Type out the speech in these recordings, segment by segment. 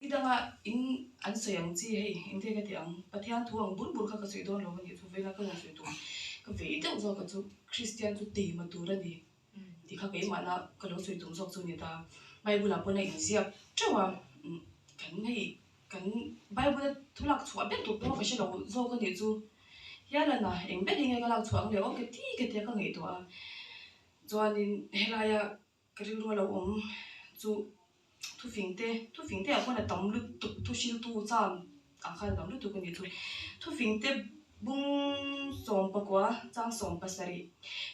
idanga in an sayang chi hei in te ka tiang pathian thuang bun bur kha ka sei don lo ni chu vela ka sei tu ka ve te zo ka chu Christian chu te ma tu ra ni ti kha ke ma na ka lo sei tu zo chu ni ta Bible a pona in sia chawa kan hei kan Bible thulak chua be tu po fa she lo zo ka ni chu ya la na eng be ding ka lak chuang le o ke ti ke te ka ngei to a chuanin helaya ka ring ro lo chu thu phing te a pona tam lu tu sil tu cham a khan tam lu tu ka ni chu thu phing te bung som pa kwa chang som pa sari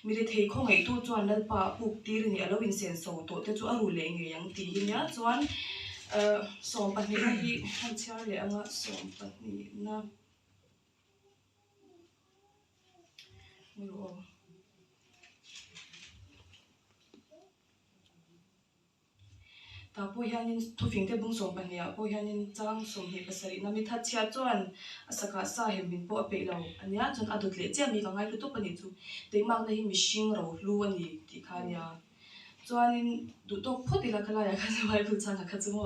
mi re thei khong ei tu chuan lal pa puk tir ni alo in sen so to te chu aru le nge yang ti nya chuan som pa ni hi han char le anga som pa ni na mi ro ta po hianin thu phing te bung som pa ni a po hianin chang som hi pasari na mi tha chia chuan asaka sa hem bin po pe lo ania chun adut le che mi ka ngai lu tu pani chu te mak na hi mishing ro lu ani ti khania chuanin du tok photi la kala ya kha vai phul chang kha chu mo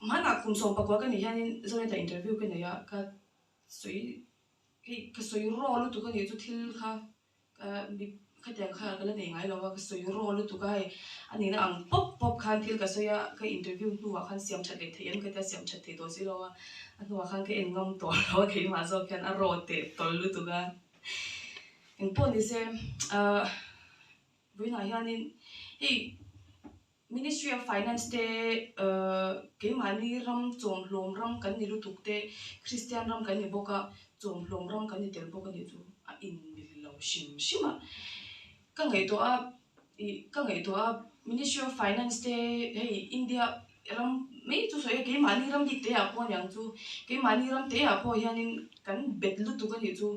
mana kum som pa kwa ka ni hianin zone ta interview ka ne ya ka soi ro lu tu ka ni chu thil kha mi ka te kha ka la nei ngai lo wa ka soi ro lu tu ka hai ani na ang pop khan thil ka soya ka interview tu wa khan siam that le thein ka ta siam that the do si lo wa anu wa khan ka en ngom to lo ke ma zo kan a ro te tol lu tu ga en po ni se buina hianin hey Ministry of Finance te ke mani ram chom hlom ram kan ni lu tuk te Christian ram kan ni boka chom hlom ram kan ni tel boka ni chu a in lo shima ka ngai to a Ministry of Finance te hey India ram me chu so ke mani ram dik te a ko yang chu ke mani ram te a ko hianin kan bet lu tu ka ni chu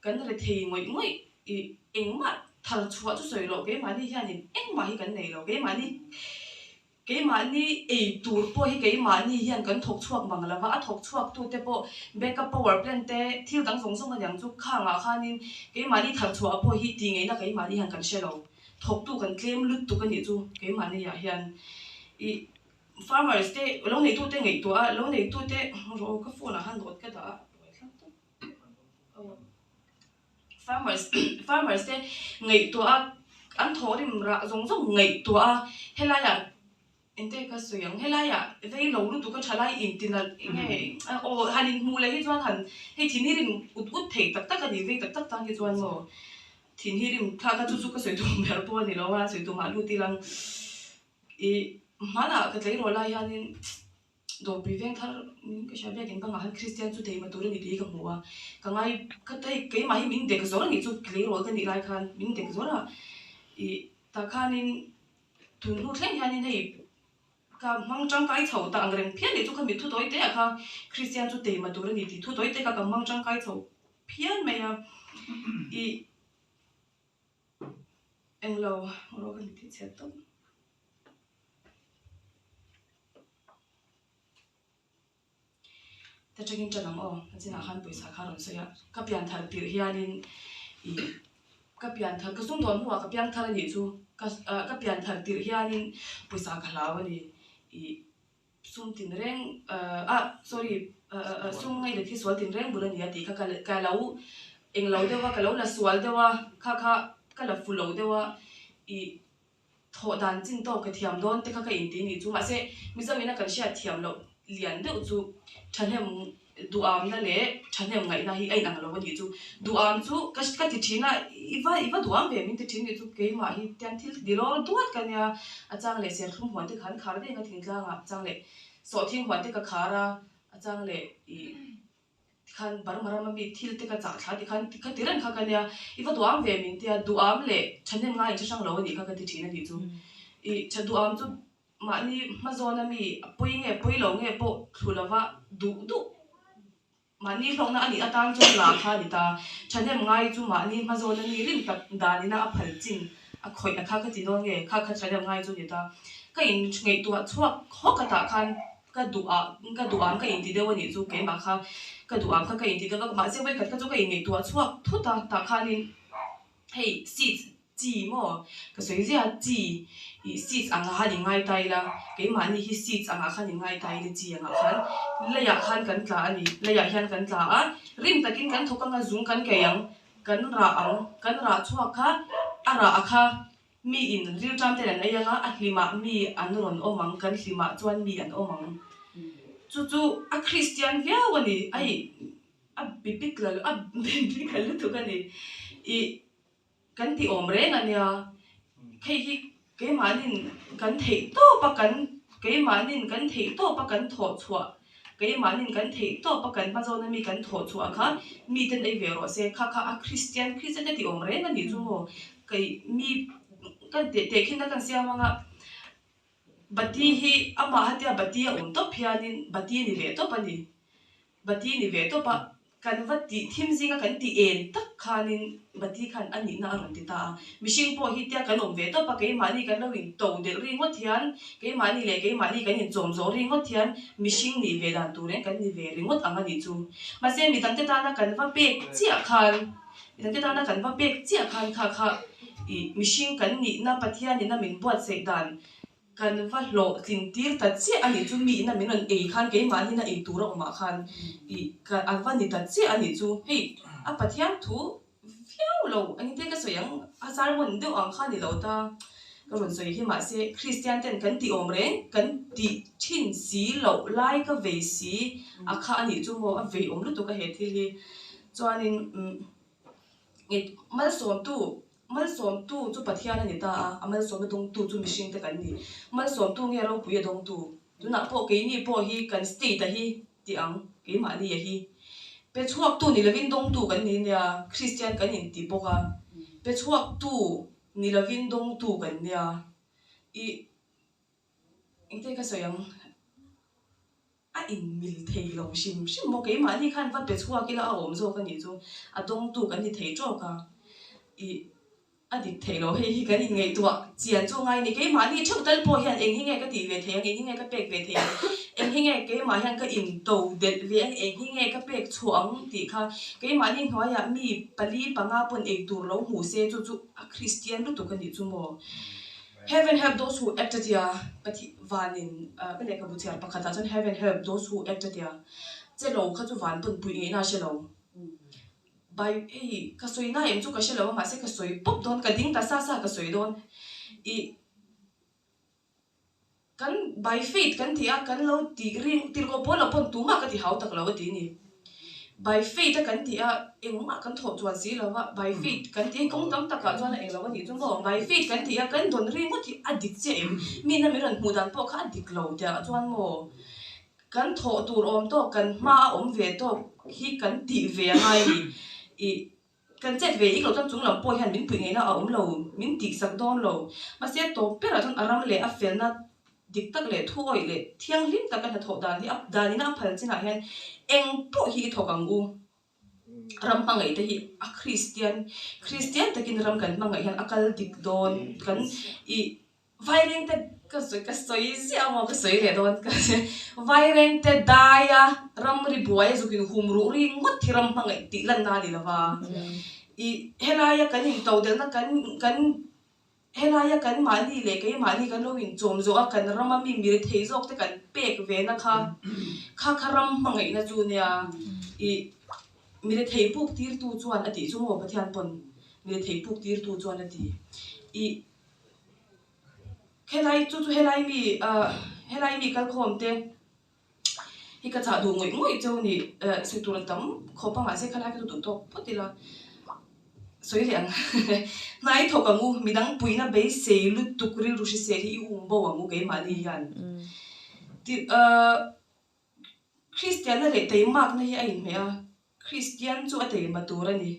kan re thei ngoi eng ma thal chua chu soi lo ke mani hianin eng ma hi kan nei lo ke mani e tur po hi ke mani hian kan thok chuak mang lawa a thok chuak tu te po backup power plant te thil dang song song yang chu khanga khanin ke mani thal chua po hi ti ngei na ke mani han kan shelo thok tu kan claim lut tu kan ni chu ke mani ya hian I farmers te lo nei tu te ngei to a lo nei tu te ro ka phone a han lot ka da farmers te ngei to a an thorim ra zong ngei to a helaya ente ka soyang helaya vei lo lu tu ka thalai in tinal nge o hanin mu le hi chuan han he thinirin ut thei tak tak ani vei tak tak hi chuan mo thinhirim tha ka chu ka soi tu mer po ni lo wa soi tu ma lu ti lang I mana ka tlei ro la hianin do prevent thar min ka sha bekin banga han Christian chu te ma tur ni ti ka muwa ka ngai ka tai ke mai min de ka zor ni chu tlei ro ka ni lai khan min de ka zora I ta khanin thun lu thleng hianin hei ka mang chang kai chho ta angreng phian ni chu ka mi thu doi te a kha Christian chu te ma tur ni ti thu doi te ka mang chang kai chho phian me ya I englo ro ka ni ti chet to ta chagin chanam o achina khan poisa kharon so ya ka pian thar tir hianin I ka pian thar ka sum don huwa ka pian thar ni chu ka pian thar tir hianin poisa khalaw ani I sum tin reng sorry sum ngai le thi swal tin reng bulan ya ti ka lau englo dewa ka lau la swal dewa ka la fulo dewa I tho dan chin to ka thiam don te ka in ti ni chu ma se mizamina kan sha thiam lo lian de chu thanem duam na le thanem ngai na hi ai nang lo ni chu duam chu ka ti thina iwa duam ve min ti thin ni chu ke ma hi tian thil dilor duat kan ya achang le ser thum hon te khan khar de nga thing tlang a chang le so thing hon te ka khara achang le I khan barmaram mi thil te ka cha thla ti khan ka tiran kha kan ya iwa duam ve min te duam le thanem ngai chi sang lo ni ka ti thina ni chu I cha duam chu mani mazona mi poi lo nge po thulawa du mani hlong na ani atang chu la kha ni ta thanem ngai chu mani mazona ni rin tak dani na aphal chin a khoi a kha ka ti no nge kha thanem ngai chu ni ta ka in ngei tu chuak kho ka ta khan ka duam ka in ti dewa ni chu ke ma kha ka duam ka in ti ka ma se wai ka chu ka in ngei tu chuak thu ta khanin hey seeds chi mo ka soi zia chi I seats anga han ingai tai la ke mani hi seats anga khan ingai tai de chi anga khan leya khan kan tla ani leya hian kan tla a rim takin kan thokanga zum kan ke yang kan ra chua kha ara akha mi in real time te an ayanga a hlima mi an ron omang kan hlima chuan mi an omang chu a Christian viawani ai a bibikal tu kan ni I kan ti omre ngania khei hi ke manin kan thei to pa kan ke manin kan thei to pa kan tho chua ke manin kan thei to pa kan ma zona mi kan tho chua kha mi ten ei vero se kha a Christian ti omre ngani chu mo kai mi kan te khin kan sia manga bati hi ama hatia bati a to phianin bati ni ve to pani bati ni ve to pa kan vati thim zinga kan ti en tak khanin bati khan ani na ron ti ta mishing po hi tia kan om ve to pa ke mani kan lawin to de ringo thian ke mani kan in chom zo ringo thian mishing ni ve dan tu re kan ni ve ringo anga ni chu ma se mi tan te ta na kan va pek chia khan mi tan te ta na kan va pek chia khan kha I mishing kan ni na pathian ni na min buat se dan kan va lo tin tir ta che ani chu mi na min an ei khan ke mani na ei tur ma khan I ka alwa ni ta che ani chu hei a pathian thu fiao lo ani te ka soyang a sar mon de ang khan ni lo ta ka ron soi hi ma se Christian ten kan ti om reng kan ti thin si lo lai ka ve si a kha ani chu mo a ve om lu tu ka he thil hi chuanin mal som tu chu pathian ani ta amal som dong tu chu mishing te kan ni mal som tu nge ro puya dong tu tuna po ke ni po hi kan stay ta hi ti ang ke ma ni hi pe chuak tu ni lovin dong tu kan ni nia Christian kan in ti poka pe chuak tu ni lovin dong tu kan nia I inte ka soyang a in mil thei lo shim mo ke ma ni khan va pe chuak ila a om zo kan ni chu a dong tu kan ni thei tro ka I a dik thei lo hei hi kan in ngei tua chian chu ngai ni ke ma ni thuk tal po hian eng hi nge ka ti ve thei eng hi nge ka pek ve thei eng hi nge ke ma hian ka in to det ve eng hi nge ka pek chuang ti kha ke ma ni hnoya mi pali panga pon ek tur lo mu se chu a Christian lu tu kan ni chu mo heaven help those who acted ya pati vanin pele ka buchar pakhata chon heaven help those who acted ya che lo kha chu van pun pui nge na she lo by ka soi na em chu ka she lo ma se ka soi pop don ka ding ta sa ka soi don I kan by faith kan thia kan lo ti ring tir ko pon lo pon tu ma ka ti hau tak lo ti ni by faith kan thia engma kan tho chuan si lo wa by faith kan ti kong tam ta ka chuan eng lo ni chu mo by faith kan thia kan don ring mo ti adik che em mi na mi ran hu dan po kha adik lo tia chuan mo kan tho tur om to kan ma om ve to hi kan ti ve ngai I kan chet ve ik lo tan chung lam po hian min pui nge na om lo min tik sak don lo ma se to pera thon aram le a fel na dik tak le thu oi le thiang lim tak kan tho dan ni ap dan na phal china hian eng po hi thokang u ram pangai te hi a Christian takin ram kan mangai hian akal dik don kan I violent te ka soi sia mo ka soi le don ka violent te daya ram ri buai zukin humru ri ngot thiram pangai ti lan na ni lawa I helaya kan in to del na kan helaya kan mani le ke mani kan lo in chom zo a kan rama mi mir thei jok te kan pek ve na kha ram mangai na chu nia I mir thei puk tir tu chuan ati chu mo pathian pon mir thei puk tir tu chuan ati I helai chu helai mi kal khom te hi ka cha du ngoi chu ni se tur tam khopa ma se khala ka tu to potila soi liang nai tho ka ngu midang puina be se lu tukri ru shi se hi bo wa mu ke ma ni yan ti Christian le te mak na hi ai me a Christian chu ate ma tur ani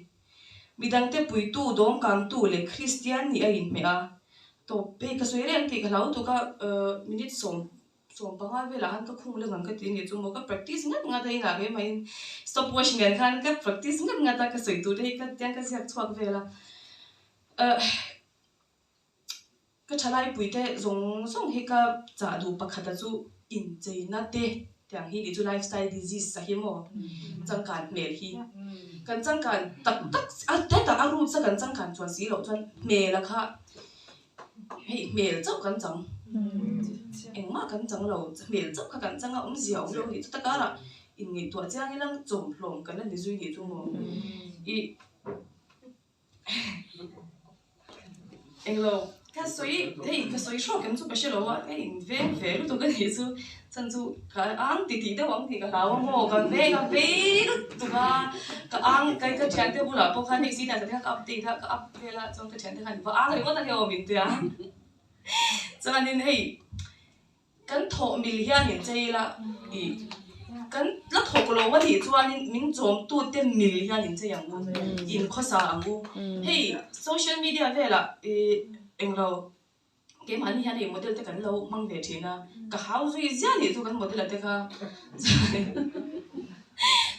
midang te pui tu dom kang tu le Christian ni ai me a to pe ka soi ren ti ka lau tu ka minute som panga vela han ka khung le ngang ka ti ni chu mo ka practice nga dai na ge mai stop watch ngan khan ka practice nga ta ka soi tu dei ka tiang ka siak chuak vela ka thalai pui te zong he ka cha du pakhata chu in chei na te tiang hi ni chu lifestyle disease sa hi mo changkan mel hi kan changkan tak tak a root sa kan changkan chuan si lo chuan mel a kha hei mel chau kan chang engma kan chang lo mel chau kha kan changa ziaw lo ni chu takara in ngi tua chang ilang chom hlom kan ni zui ni chu mo I englo ka soi sho kan chu ka shelo wa ei ve lu to kan hi chu chan chu ka ang ti de wang ti ka law mo ka ve tu ka ang kai ka chan te bula po khan ni si da ka up ti ka up ve la chong ka chan te khan wa ang ri wa ta ke o min te a chan nin hei kan tho mil hian in chei la I kan la tho ko lo wa ni chuan min chom tu te mil hian in chei ang in khosa ang hei social media ve la englo ke mani hian ei model te kan lo mang ve thina ka how zui zia ni chu kan model te kha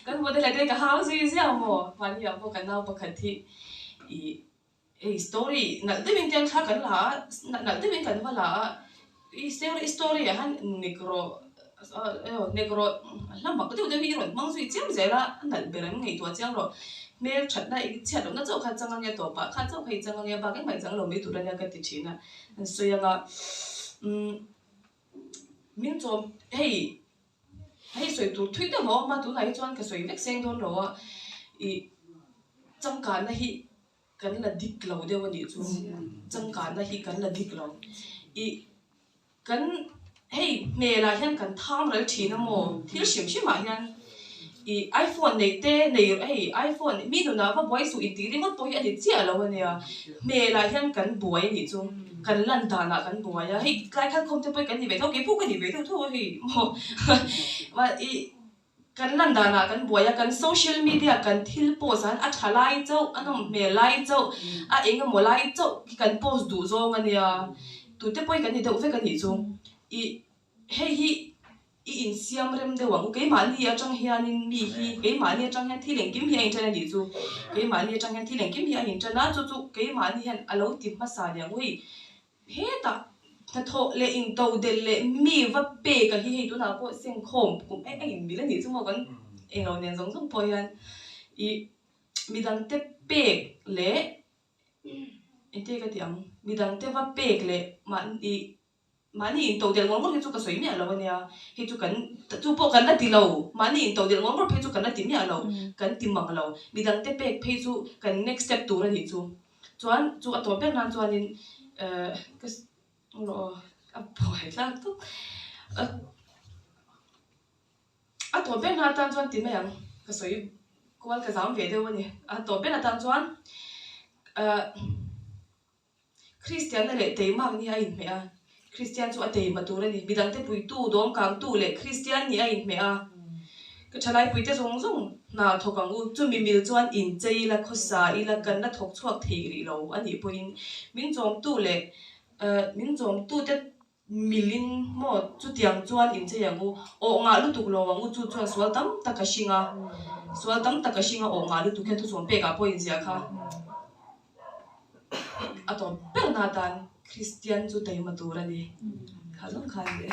kan model te ka how zui zia mo mani ya po kan nau pakhat thi I story na de min tiang kha kan la na de min kan wa la I story han negro lam ba tu de wi ron mang zui chiam zela nan beram ngei to chiang ro mel that na I chat na zo kha chang anga to pa kha zo khai chang anga ba ke mai chang lo me tu ra ya ka ti thina so yanga min chom hei soi tu thui da mo ma tu lai chuan ka soi vek seng don ro I changkan na hi kan la dik lo de wa ni chu changkan na hi kan la dik lo I kan hei me la hian kan tham ral thina mo thil sim ma hian I iPhone nei te nei hei iPhone mi nu na va boy su I ti ri ngot to hi ani chia lo ania me la hian kan buai ni chu kan lan da na kan buai ya hei kai khan khom te poi kan ni ve tho ke pu kan ni ve tho hei mo ma I kan lan da na kan buai ya kan social media kan thil post an a thalai chau anom me lai chau a enga mo lai chau ki kan post du zo ania tu te poi kan ni de ve kan ni chu I hei hi I in siam rem de wang ke mani ya chang hian in mi hi ke mani chang hian thileng kim hi in chana ni chu ke mani chang hian thileng kim hi in chana chu ke mani hian alo tip ma sa yang wi he ta tho le in to de le mi va pe ka hi tu na ko seng khom kum ai mi la ni chu mo kan eng lo nen zong po hian I mi dang te pe le ente ka tiang mi dang te va pe le mani in to del ngol ngol hi chu ka soi mi alo ania hi chu kan chu po kan la ti lo mani in to del ngol ngol phe chu kan la ti mi alo kan ti mang lo mi dang te pek phe chu kan next step tu ra ni chu chuan chu a to pek nan chuan in ka lo a phoi la tu a to pek na tan chuan ti me yang ka soi kwal ka zam ve de wani a to pek na tan chuan Christian le te mang ni a in me a Christian chu ate matura ni bidang te pui tu dom kang tu le Christian ni a in me a ka thalai pui te zong zong na thokang u chu mi mil chuan in chei la khosa I la kan na thok chuak thei ri lo ani poin min chom tu le min chom tu te milin mo chu tiang chuan in chei ang u o nga lu tuk lo ang u chu chuan swal tam takashinga o nga lu tu khen tu chom pe ka poin zia kha ato per na tan Christian chu te matura ni khazong khan de